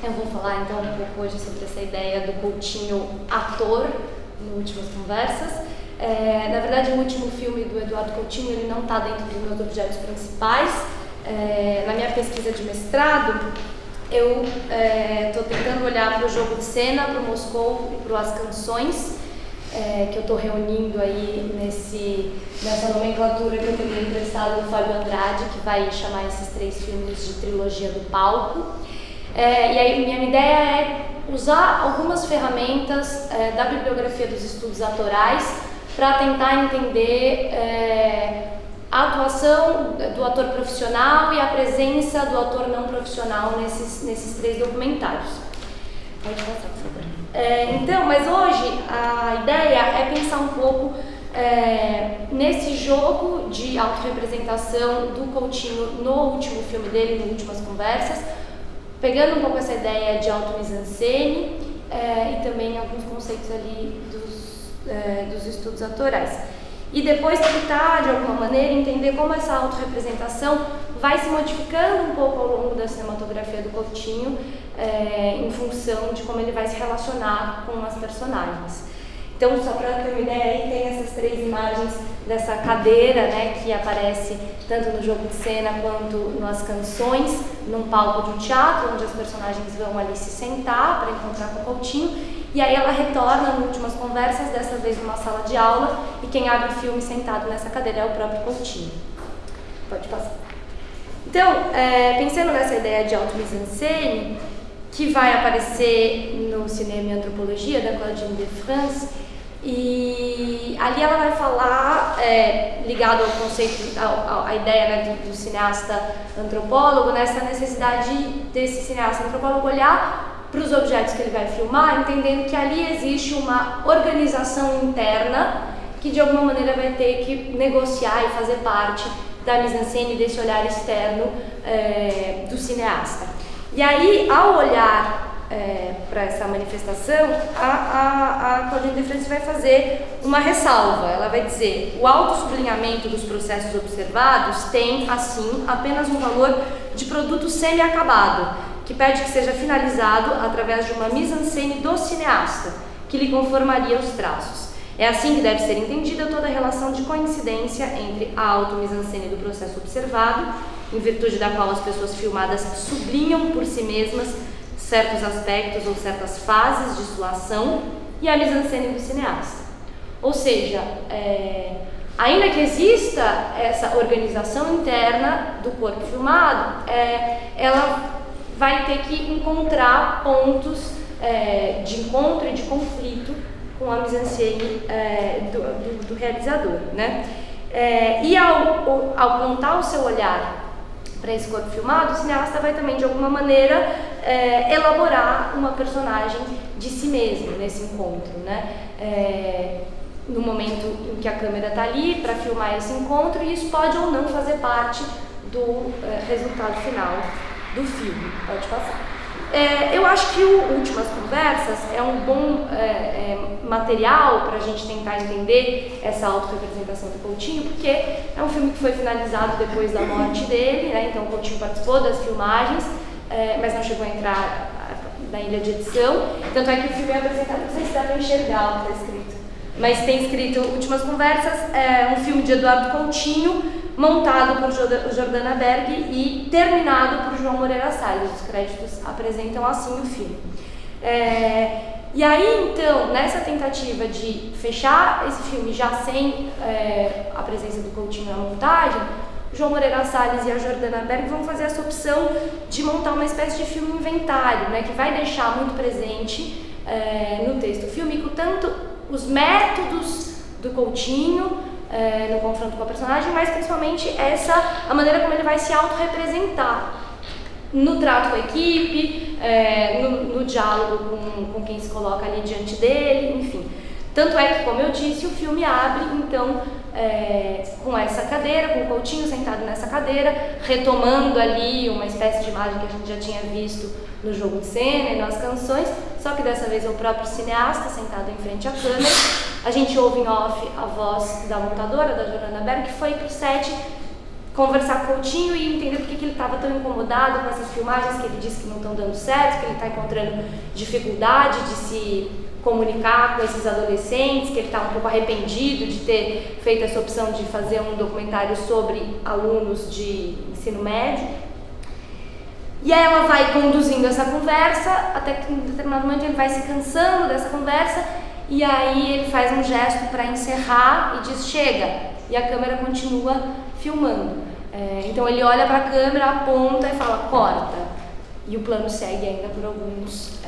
Eu vou falar então um pouco hoje sobre essa ideia do Coutinho ator no Últimas Conversas. Na verdade, o último filme do Eduardo Coutinho ele não está dentro dos meus objetos principais. Na minha pesquisa de mestrado, eu estou tentando olhar para o jogo de cena, para o Moscou e para as canções, que eu estou reunindo aí nessa nomenclatura que eu tenho emprestado do Fábio Andrade, que vai chamar esses 3 filmes de trilogia do palco. E aí minha ideia é usar algumas ferramentas da bibliografia dos estudos autorais para tentar entender a atuação do ator profissional e a presença do ator não profissional nesses 3 documentários. Pode passar, por favor. Então, mas hoje a ideia é pensar um pouco nesse jogo de autorrepresentação do Coutinho no último filme dele, no Últimas Conversas, pegando um pouco essa ideia de auto-mise-en-scène e também alguns conceitos ali dos estudos autorais. E depois tentar, de alguma maneira, entender como essa autorrepresentação vai se modificando um pouco ao longo da cinematografia do Coutinho, em função de como ele vai se relacionar com as personagens. Então, só para ter uma ideia, aí tem essas 3 imagens dessa cadeira, né, que aparece tanto no jogo de cena quanto nas canções, num palco de um teatro, onde as personagens vão ali se sentar para encontrar com o Coutinho, e aí ela retorna nas Últimas Conversas, dessa vez numa sala de aula, e quem abre o filme sentado nessa cadeira é o próprio Coutinho. Pode passar. Então, pensando nessa ideia de auto-mise-en-scène, que vai aparecer no Cinema e Antropologia, da Claudine de France, e ali ela vai falar, ligado ao conceito, à ideia, né, do cineasta antropólogo, nessa necessidade desse cineasta antropólogo olhar para os objetos que ele vai filmar, entendendo que ali existe uma organização interna que de alguma maneira vai ter que negociar e fazer parte da mise-en-scène, desse olhar externo do cineasta. E aí, ao olhar para essa manifestação, a Claudine de France vai fazer uma ressalva. Ela vai dizer: o autossublinhamento dos processos observados tem, assim, apenas um valor de produto semi-acabado, que pede que seja finalizado através de uma mise-en-scène do cineasta, que lhe conformaria os traços. É assim que deve ser entendida toda a relação de coincidência entre a auto-mise-en-scène do processo observado, em virtude da qual as pessoas filmadas sublinham por si mesmas certos aspectos ou certas fases de sua ação, e a mise-en-scène do cineasta. Ou seja, ainda que exista essa organização interna do corpo filmado, ela vai ter que encontrar pontos de encontro e de conflito com a mise-en-scène do realizador, né? E ao apontar o seu olhar para esse corpo filmado, o cineasta vai também, de alguma maneira, elaborar uma personagem de si mesmo nesse encontro, né? No momento em que a câmera está ali para filmar esse encontro, e isso pode ou não fazer parte do resultado final do filme. Pode passar. Eu acho que o Últimas Conversas é um bom material para a gente tentar entender essa autorrepresentação do Coutinho, porque é um filme que foi finalizado depois da morte dele, né? Então o Coutinho participou das filmagens, mas não chegou a entrar na ilha de edição. Tanto é que o filme é apresentado, não sei se dá para enxergar o que está escrito, mas tem escrito Últimas Conversas, um filme de Eduardo Coutinho, montado por Jordana Berg e terminado por João Moreira Salles. Os créditos apresentam assim o filme. E aí, então, nessa tentativa de fechar esse filme já sem a presença do Coutinho na montagem, João Moreira Salles e a Jordana Berg vão fazer essa opção de montar uma espécie de filme inventário, né, que vai deixar muito presente no texto fílmico tanto os métodos do Coutinho no confronto com a personagem, mas principalmente a maneira como ele vai se autorrepresentar no trato com a equipe, no diálogo com quem se coloca ali diante dele, enfim. Tanto é que, como eu disse, o filme abre, então, com essa cadeira, com o Coutinho sentado nessa cadeira, retomando ali uma espécie de imagem que a gente já tinha visto no jogo de cena e nas canções, só que dessa vez é o próprio cineasta sentado em frente à câmera. A gente ouve em off a voz da montadora, da Jordana Berg, que foi pro set conversar com o Coutinho e entender por que ele estava tão incomodado com essas filmagens que ele disse que não estão dando certo, que ele está encontrando dificuldade de se comunicar com esses adolescentes, que ele está um pouco arrependido de ter feito essa opção de fazer um documentário sobre alunos de ensino médio. E aí ela vai conduzindo essa conversa, até que em determinado momento ele vai se cansando dessa conversa, e aí ele faz um gesto para encerrar e diz, chega, e a câmera continua filmando. Então ele olha para a câmera, aponta e fala, corta. E o plano segue ainda por alguns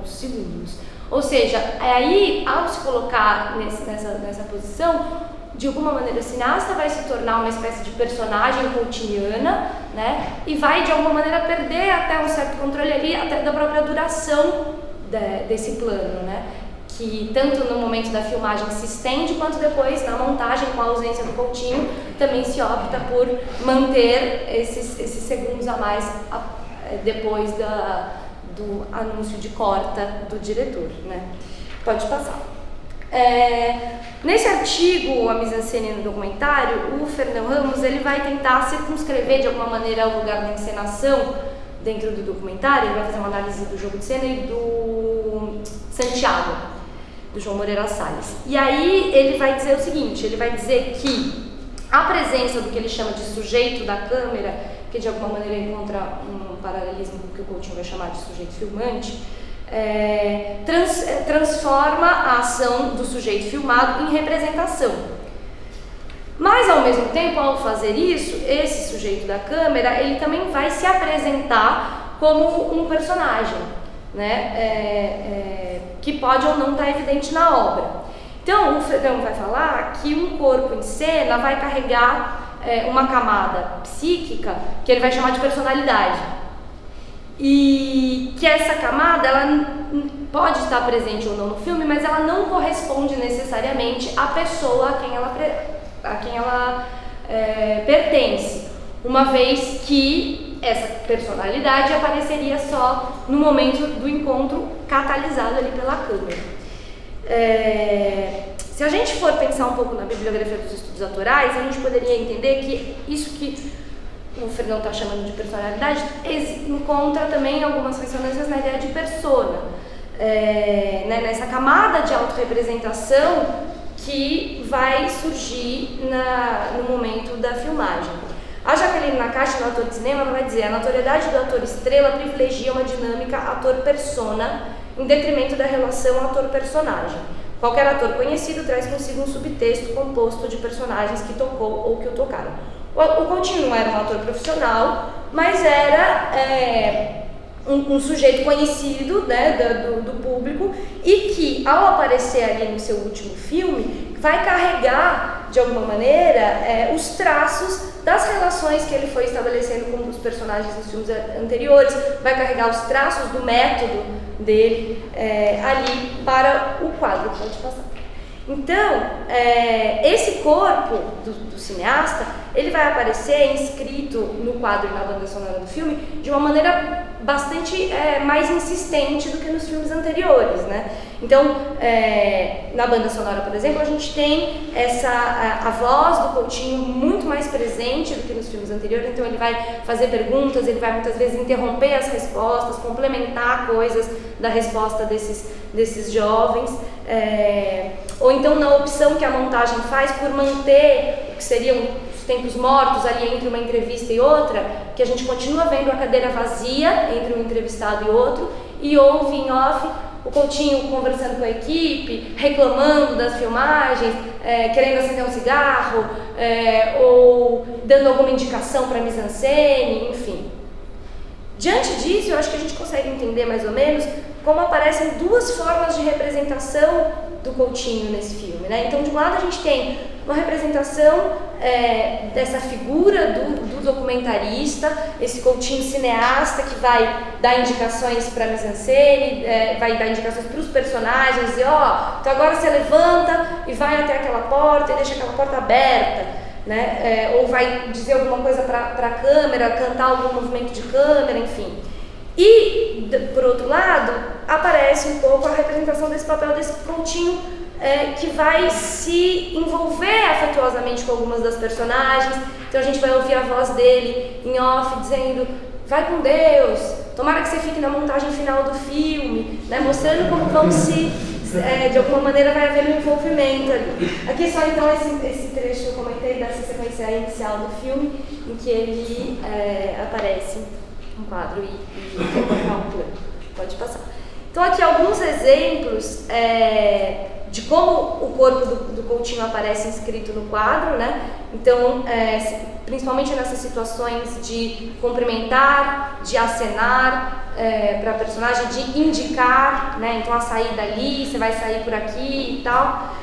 segundos. Ou seja, aí, ao se colocar nessa posição, de alguma maneira o cineasta vai se tornar uma espécie de personagem coutiniana, né? E vai de alguma maneira perder até um certo controle ali, até da própria duração desse plano, né? Que tanto no momento da filmagem se estende, quanto depois na montagem, com a ausência do Coutinho, também se opta por manter esses segundos a mais depois do anúncio de corta do diretor, né? Pode passar. Nesse artigo, a mise-en-scène no documentário, o Fernão Ramos ele vai tentar circunscrever de alguma maneira o lugar da encenação dentro do documentário. Ele vai fazer uma análise do jogo de cena e do Santiago, do João Moreira Salles. E aí ele vai dizer o seguinte, ele vai dizer que a presença do que ele chama de sujeito da câmera, que de alguma maneira encontra um paralelismo com o que o Coutinho vai chamar de sujeito filmante, transforma a ação do sujeito filmado em representação. Mas, ao mesmo tempo, ao fazer isso, esse sujeito da câmera, ele também vai se apresentar como um personagem, né? Que pode ou não estar evidente na obra. Então, o Fredão vai falar que um corpo em cena vai carregar uma camada psíquica que ele vai chamar de personalidade. E que essa camada, ela pode estar presente ou não no filme, mas ela não corresponde necessariamente à pessoa a quem ela pertence, uma vez que essa personalidade apareceria só no momento do encontro catalisado ali pela câmera. Se a gente for pensar um pouco na bibliografia dos estudos autorais, a gente poderia entender que isso que o Fernão está chamando de personalidade encontra também algumas ressonâncias na ideia de persona, nessa camada de autorrepresentação que vai surgir no momento da filmagem. A Jaqueline Nakache, no Ator de Cinema, ela vai dizer: a notoriedade do ator estrela privilegia uma dinâmica ator-persona em detrimento da relação ator-personagem. Qualquer ator conhecido traz consigo um subtexto composto de personagens que tocou ou que o tocaram. O Coutinho não era um ator profissional, mas era um sujeito conhecido, né, do público, e que, ao aparecer ali no seu último filme, vai carregar, de alguma maneira, os traços das relações que ele foi estabelecendo com os personagens nos filmes anteriores, vai carregar os traços do método dele ali para o quadro. Pode passar. Então, esse corpo do cineasta, ele vai aparecer inscrito no quadro e na banda sonora do filme de uma maneira bastante mais insistente do que nos filmes anteriores, né? Então, na banda sonora, por exemplo, a gente tem a voz do Coutinho muito mais presente do que nos filmes anteriores. Então ele vai fazer perguntas, ele vai muitas vezes interromper as respostas, complementar coisas da resposta desses jovens, ou então na opção que a montagem faz por manter o que seriam os tempos mortos ali entre uma entrevista e outra, que a gente continua vendo a cadeira vazia entre um entrevistado e outro, e ouve em off o Coutinho conversando com a equipe, reclamando das filmagens, querendo acender um cigarro, ou dando alguma indicação para a mise-en-scène, enfim. Diante disso, eu acho que a gente consegue entender mais ou menos como aparecem duas formas de representação do Coutinho nesse filme, né? Então, de um lado a gente tem uma representação dessa figura do documentarista, esse Coutinho cineasta que vai dar indicações para a mise-en-scène, vai dar indicações para os personagens, dizer, então agora você levanta e vai até aquela porta e deixa aquela porta aberta, né? Ou vai dizer alguma coisa para a câmera, cantar algum movimento de câmera, enfim. E, por outro lado, aparece um pouco a representação desse papel desse Coutinho que vai se envolver afetuosamente com algumas das personagens. Então a gente vai ouvir a voz dele em off dizendo: vai com Deus, tomara que você fique na montagem final do filme, né? Mostrando como vão se, de alguma maneira vai haver um envolvimento ali. Aqui só então esse trecho que eu comentei dessa sequência inicial do filme, em que ele aparece um quadro e colocar um plano. Pode passar. Então aqui alguns exemplos de como o corpo do Coutinho aparece inscrito no quadro, né? Então, principalmente nessas situações de cumprimentar, de acenar para a personagem, de indicar, né? Então a saída ali, você vai sair por aqui e tal,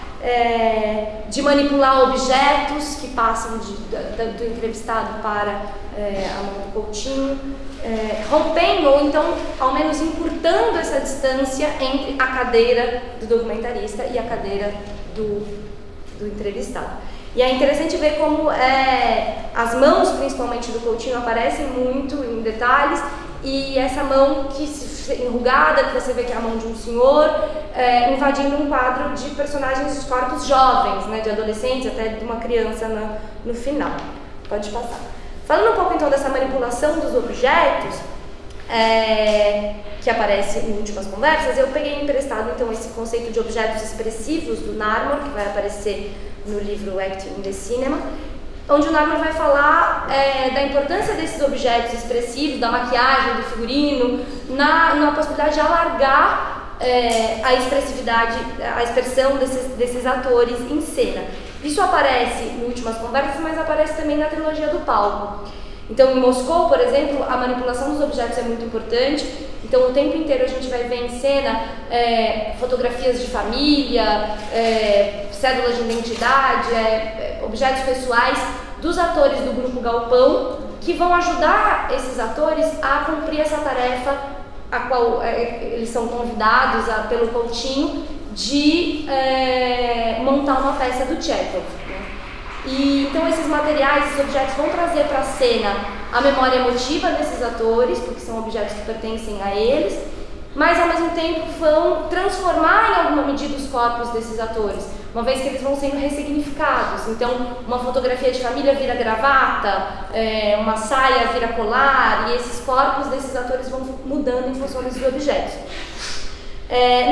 de manipular objetos que passam do entrevistado para a mão do Coutinho, rompendo ou então ao menos encurtando essa distância entre a cadeira do documentarista e a cadeira do entrevistado. E é interessante ver como as mãos, principalmente do Coutinho, aparecem muito em detalhes, e essa mão enrugada, que você vê que é a mão de um senhor, invadindo um quadro de personagens de corpos jovens, né, de adolescentes, até de uma criança no final. Pode passar. Falando um pouco então dessa manipulação dos objetos, que aparece em Últimas Conversas, eu peguei emprestado então esse conceito de objetos expressivos do Narmor, que vai aparecer no livro Acting in the Cinema, onde o Narmor vai falar da importância desses objetos expressivos, da maquiagem, do figurino, na possibilidade de alargar a expressividade, a expressão desses atores em cena. Isso aparece em Últimas Conversas, mas aparece também na trilogia do palco. Então, em Moscou, por exemplo, a manipulação dos objetos é muito importante. Então, o tempo inteiro a gente vai ver em cena fotografias de família, cédulas de identidade, objetos pessoais dos atores do Grupo Galpão, que vão ajudar esses atores a cumprir essa tarefa a qual eles são convidados pelo Coutinho de montar uma peça do Tchekhov. E então esses materiais, esses objetos vão trazer para a cena a memória emotiva desses atores, porque são objetos que pertencem a eles, mas ao mesmo tempo vão transformar em alguma medida os corpos desses atores, uma vez que eles vão sendo ressignificados. Então uma fotografia de família vira gravata, uma saia vira colar, e esses corpos desses atores vão mudando em função desses objetos.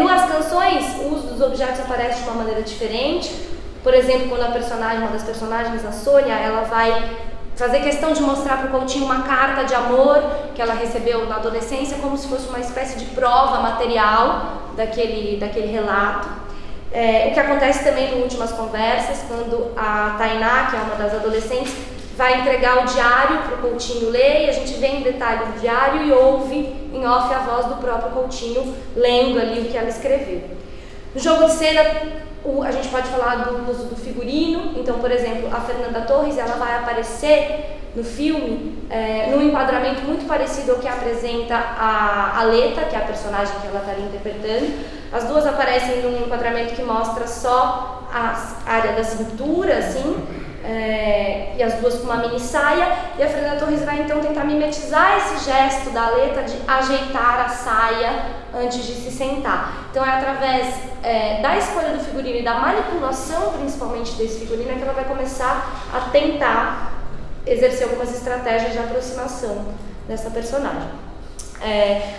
Nas canções, o uso dos objetos aparece de uma maneira diferente. Por exemplo, quando uma das personagens, a Sônia, ela vai fazer questão de mostrar para o Coutinho uma carta de amor que ela recebeu na adolescência, como se fosse uma espécie de prova material daquele relato. O que acontece também nas Últimas Conversas, quando a Tainá, que é uma das adolescentes, vai entregar o diário para o Coutinho ler, e a gente vê em detalhe o diário e ouve em off a voz do próprio Coutinho lendo ali o que ela escreveu. No jogo de cena, a gente pode falar do uso do figurino. Então, por exemplo, a Fernanda Torres, ela vai aparecer no filme num enquadramento muito parecido ao que apresenta a Aleta, que é a personagem que ela está ali interpretando. As duas aparecem num enquadramento que mostra só a área da cintura, assim, e as duas com uma mini saia, e a Fernanda Torres vai então tentar mimetizar esse gesto da Aleta de ajeitar a saia antes de se sentar. Então é através da escolha do figurino e da manipulação principalmente desse figurino que ela vai começar a tentar exercer algumas estratégias de aproximação dessa personagem.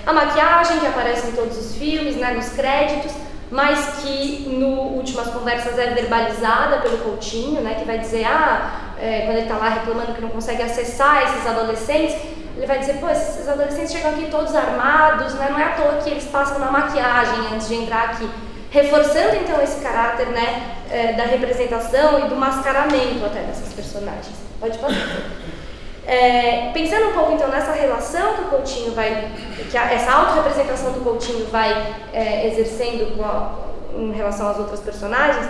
A maquiagem, que aparece em todos os filmes, né, nos créditos, mas que no Últimas Conversas é verbalizada pelo Coutinho, né, que vai dizer, quando ele está lá reclamando que não consegue acessar esses adolescentes, ele vai dizer, esses adolescentes chegam aqui todos armados, né, não é à toa que eles passam na maquiagem antes de entrar aqui, reforçando então esse caráter, né, da representação e do mascaramento até dessas personagens. Pode passar. Pensando um pouco então nessa relação que o Coutinho essa autorrepresentação do Coutinho vai exercendo em relação às outras personagens,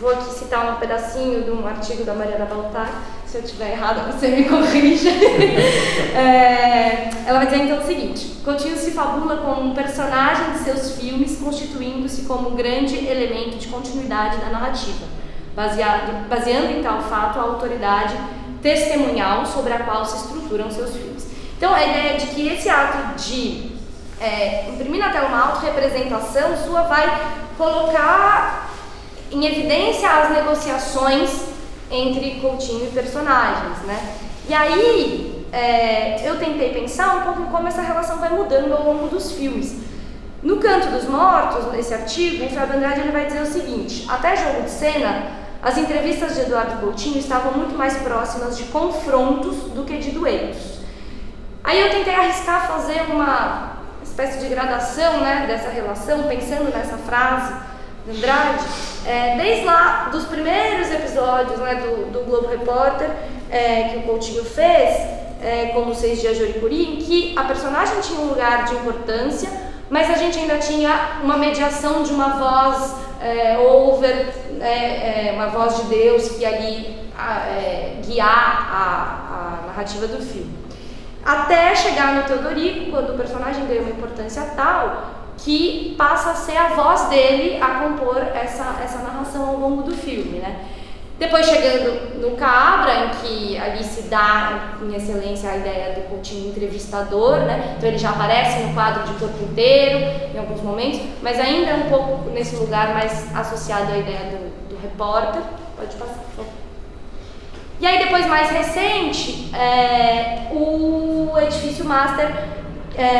vou aqui citar um pedacinho de um artigo da Mariana Baltar. Se eu estiver errada, você me corrija. Ela vai dizer então o seguinte: Coutinho se fabula como um personagem de seus filmes, constituindo-se como um grande elemento de continuidade da narrativa, baseando em tal fato a autoridade testemunhal sobre a qual se estruturam seus filmes. Então, a ideia de que esse ato de imprimir na tela uma autorrepresentação sua vai colocar em evidência as negociações entre Coutinho e personagens, né? E aí eu tentei pensar um pouco em como essa relação vai mudando ao longo dos filmes. No Canto dos Mortos, nesse artigo, o Fábio Andrade ele vai dizer o seguinte: até Jogo de Cena, as entrevistas de Eduardo Coutinho estavam muito mais próximas de confrontos do que de duetos. Aí eu tentei arriscar fazer uma espécie de gradação, né, dessa relação, pensando nessa frase de Andrade, desde lá dos primeiros episódios, né, do Globo Repórter que o Coutinho fez, como 6 Dias de Oricuri, em que a personagem tinha um lugar de importância, mas a gente ainda tinha uma mediação de uma voz uma voz de Deus que ia ali guiar a narrativa do filme. Até chegar no Teodorico, quando o personagem ganha uma importância tal que passa a ser a voz dele a compor essa narração ao longo do filme, né? Depois chegando no Cabra, em que ali se dá em excelência a ideia do Coutinho entrevistador, né? Então ele já aparece no quadro de corpo inteiro em alguns momentos, mas ainda um pouco nesse lugar mais associado à ideia do repórter. Pode passar, por favor. E aí depois, mais recente, o Edifício Master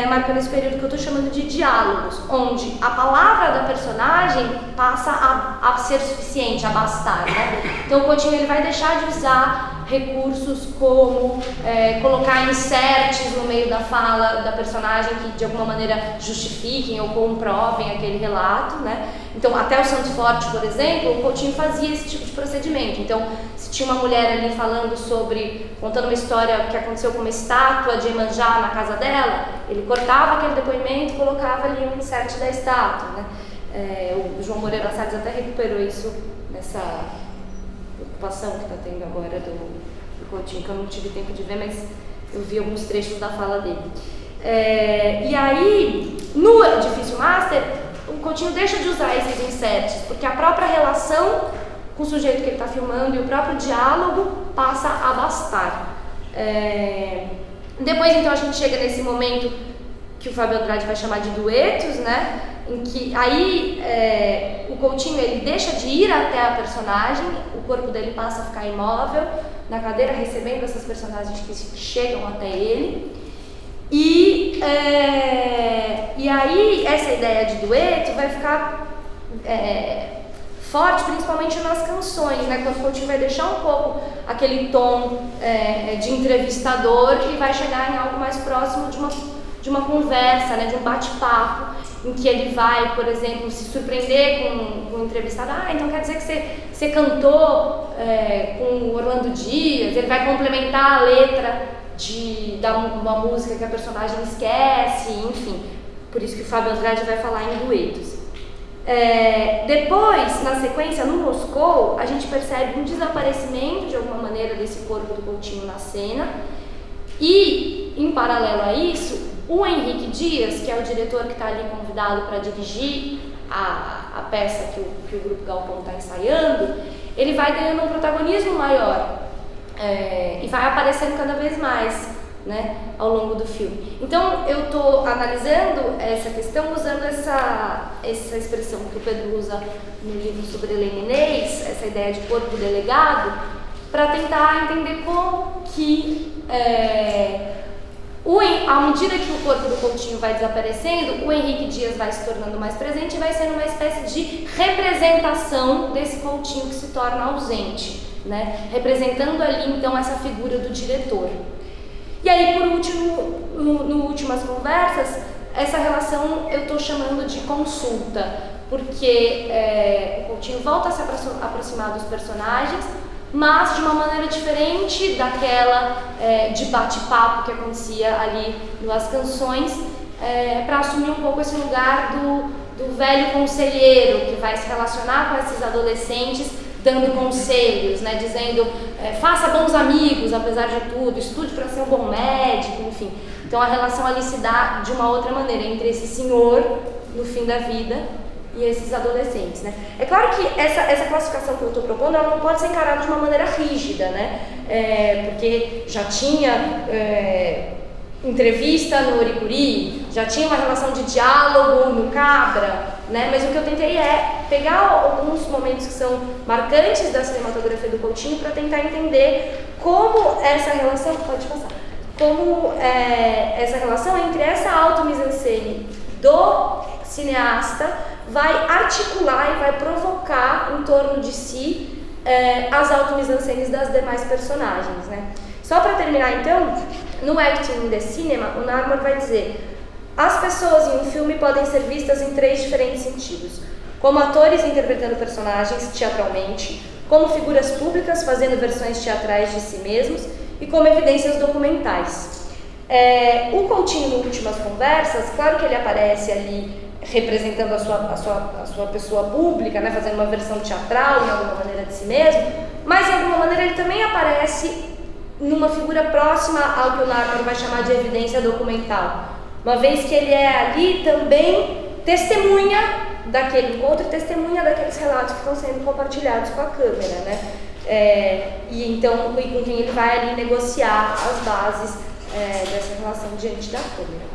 marcando esse período que eu estou chamando de diálogos, onde a palavra da personagem passa a ser suficiente, a bastar, né? Então o Coutinho ele vai deixar de usar recursos como colocar inserts no meio da fala da personagem que de alguma maneira justifiquem ou comprovem aquele relato, né? Então até o Santo Forte, por exemplo, o Coutinho fazia esse tipo de procedimento. Então se tinha uma mulher ali contando uma história que aconteceu com uma estátua de Iemanjá na casa dela, ele cortava aquele depoimento e colocava ali um insert da estátua, né? O João Moreira Salles até recuperou isso nessa ocupação que está tendo agora do Coutinho, que eu não tive tempo de ver, mas eu vi alguns trechos da fala dele. E aí, no Edifício Master, o Coutinho deixa de usar esses inserts, porque a própria relação com o sujeito que ele está filmando e o próprio diálogo passa a bastar. Depois, então, a gente chega nesse momento que o Fábio Andrade vai chamar de duetos, né? Em que aí o Coutinho ele deixa de ir até a personagem, o corpo dele passa a ficar imóvel na cadeira, recebendo essas personagens que chegam até ele. E aí essa ideia de dueto vai ficar forte, principalmente nas canções, né? Quando o Coutinho vai deixar um pouco aquele tom de entrevistador e vai chegar em algo mais próximo de uma conversa, né? De um bate-papo, em que ele vai, por exemplo, se surpreender com o entrevistado. Então quer dizer que você cantou com o Orlando Dias. Ele vai complementar a letra de uma música que a personagem esquece, enfim. Por isso que o Fábio Andrade vai falar em duetos. Depois, na sequência, no Moscou, a gente percebe um desaparecimento de alguma maneira desse corpo do Coutinho na cena. E, em paralelo a isso, o Henrique Dias, que é o diretor que está ali convidado para dirigir a peça que o Grupo Galpão está ensaiando, ele vai ganhando um protagonismo maior e vai aparecendo cada vez mais, né, ao longo do filme. Então eu estou analisando essa questão usando essa expressão que o Pedro usa no livro sobre Helena Inês, essa ideia de corpo delegado, para tentar entender como que à medida que o corpo do Coutinho vai desaparecendo, o Henrique Dias vai se tornando mais presente e vai sendo uma espécie de representação desse Coutinho que se torna ausente, né? Representando ali então essa figura do diretor. E aí, por último, no Últimas Conversas, essa relação eu estou chamando de consulta, porque o Coutinho volta a se aproximar dos personagens, mas de uma maneira diferente daquela de bate-papo que acontecia ali nas canções, para assumir um pouco esse lugar do velho conselheiro que vai se relacionar com esses adolescentes, dando conselhos, né, dizendo faça bons amigos apesar de tudo, estude para ser um bom médico, enfim. Então a relação ali se dá de uma outra maneira entre esse senhor no fim da vida e esses adolescentes, né? É claro que essa classificação que eu estou propondo, ela não pode ser encarada de uma maneira rígida, né? Porque já tinha entrevista no Oricuri, já tinha uma relação de diálogo no Cabra, né? Mas o que eu tentei é pegar alguns momentos que são marcantes da cinematografia do Coutinho para tentar entender como essa relação, essa relação entre essa auto-mise-en-scène do cineasta vai articular e vai provocar em torno de si as auto-mise-en-scènes das demais personagens, né? Só para terminar então, no Acting in the Cinema, o Narmer vai dizer: as pessoas em um filme podem ser vistas em 3 diferentes sentidos: como atores interpretando personagens teatralmente, como figuras públicas fazendo versões teatrais de si mesmos e como evidências documentais. O Coutinho, no Últimas Conversas, claro que ele aparece ali representando a sua pessoa pública, né, fazendo uma versão teatral, de alguma maneira, de si mesmo, mas de alguma maneira ele também aparece numa figura próxima ao que o Narmer vai chamar de evidência documental, uma vez que ele é ali também testemunha daquele encontro e testemunha daqueles relatos que estão sendo compartilhados com a câmera, né? E então, com quem ele vai ali negociar as bases dessa relação diante da câmera.